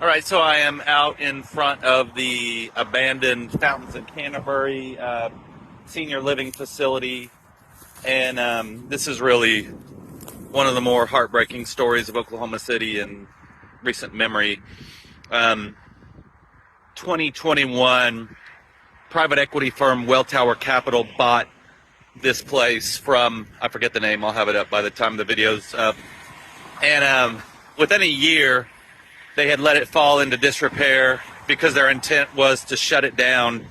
All right, so I am out in front of the abandoned Fountains in Canterbury senior living facility, and this is really one of the more heartbreaking stories of Oklahoma City in recent memory. 2021, private equity firm Welltower Capital bought this place from, I forget the name, I'll have it up by the time the video's up, and within a year, they had let it fall into disrepair because their intent was to shut it down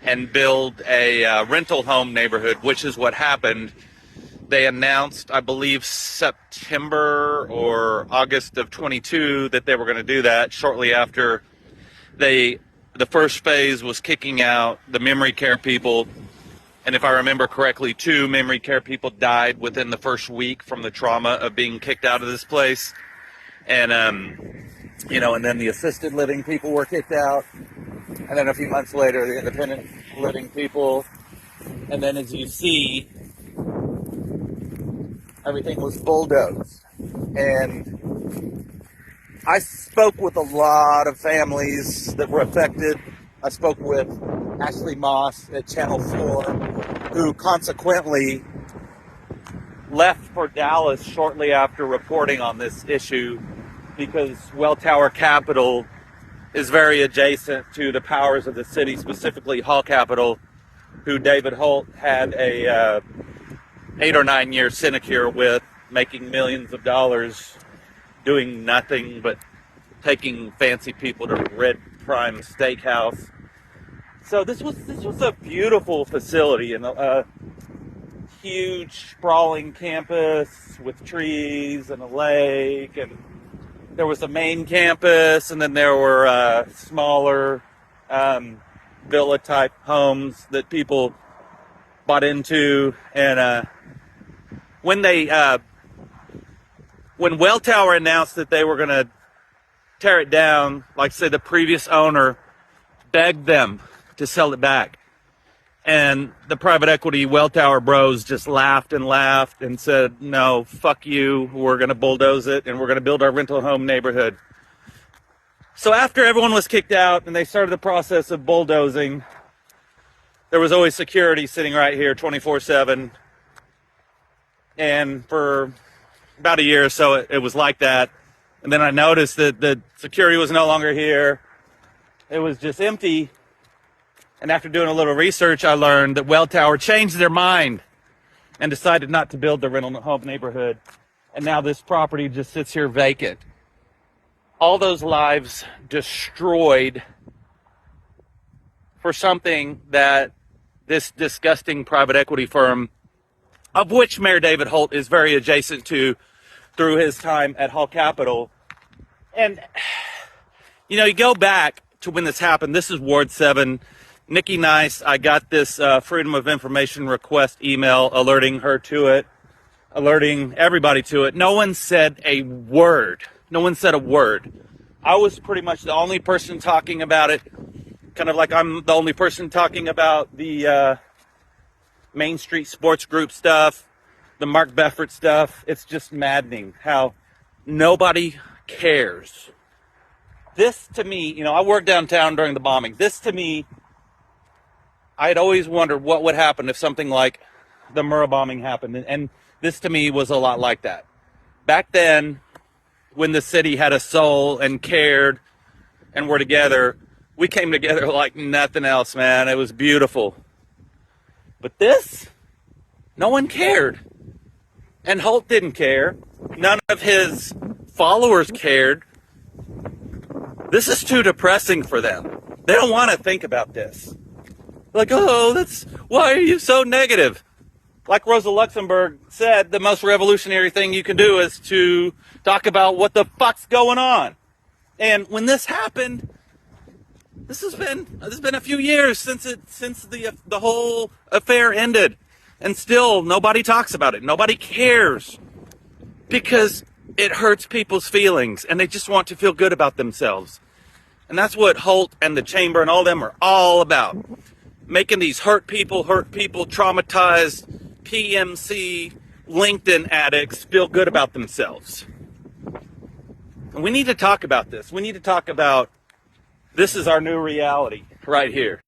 and build a rental home neighborhood, which is what happened. They announced, I believe, September or August of 22 that they were going to do that. Shortly after, the first phase was kicking out the memory care people. And if I remember correctly, 2 memory care people died within the first week from the trauma of being kicked out of this place. And, and then the assisted living people were kicked out. And then a few months later, the independent living people. And then as you see, everything was bulldozed. And I spoke with a lot of families that were affected. I spoke with Ashley Moss at Channel 4, who consequently left for Dallas shortly after reporting on this issue, because Welltower Capital is very adjacent to the powers of the city, specifically Hall Capital, who David Holt had a 8 or 9 year sinecure with, making millions of dollars doing nothing but taking fancy people to Red Prime Steakhouse. So this was a beautiful facility and a huge sprawling campus with trees and a lake, and there was a main campus, and then there were smaller villa-type homes that people bought into. And when Welltower announced that they were going to tear it down, like I said, the previous owner begged them to sell it back. And the private equity Welltower bros just laughed and said, no, fuck you, we're going to bulldoze it and we're going to build our rental home neighborhood. So after everyone was kicked out and they started the process of bulldozing, there was always security sitting right here 24/7. And for about a year or so, it was like that. And then I noticed that the security was no longer here. It was just empty. And after doing a little research, I learned that Welltower changed their mind and decided not to build the rental home neighborhood. And now this property just sits here vacant. All those lives destroyed for something that this disgusting private equity firm, of which Mayor David Holt is very adjacent to through his time at Hall Capital. And, you go back to when this happened. This is Ward 7. Nikki Nice, I got this Freedom of Information request email alerting her to it, alerting everybody to it. No one said a word. No one said a word. I was pretty much the only person talking about it, kind of like I'm the only person talking about the Main Street Sports Group stuff, the Mark Beffert stuff. It's just maddening how nobody cares. This to me, I worked downtown during the bombing. This to me, I had always wondered what would happen if something like the Murrah bombing happened. And this to me was a lot like that. Back then, when the city had a soul and cared and were together, we came together like nothing else, man. It was beautiful. But this, no one cared. And Holt didn't care. None of his followers cared. This is too depressing for them. They don't want to think about this. Like, why are you so negative? Like Rosa Luxemburg said, the most revolutionary thing you can do is to talk about what the fuck's going on. And when this happened, this has been a few years since the whole affair ended. And still nobody talks about it. Nobody cares. Because it hurts people's feelings and they just want to feel good about themselves. And that's what Holt and the Chamber and all them are all about. Making these hurt people, traumatized, PMC, LinkedIn addicts feel good about themselves. we need to talk about this. We need to talk about this is our new reality right here.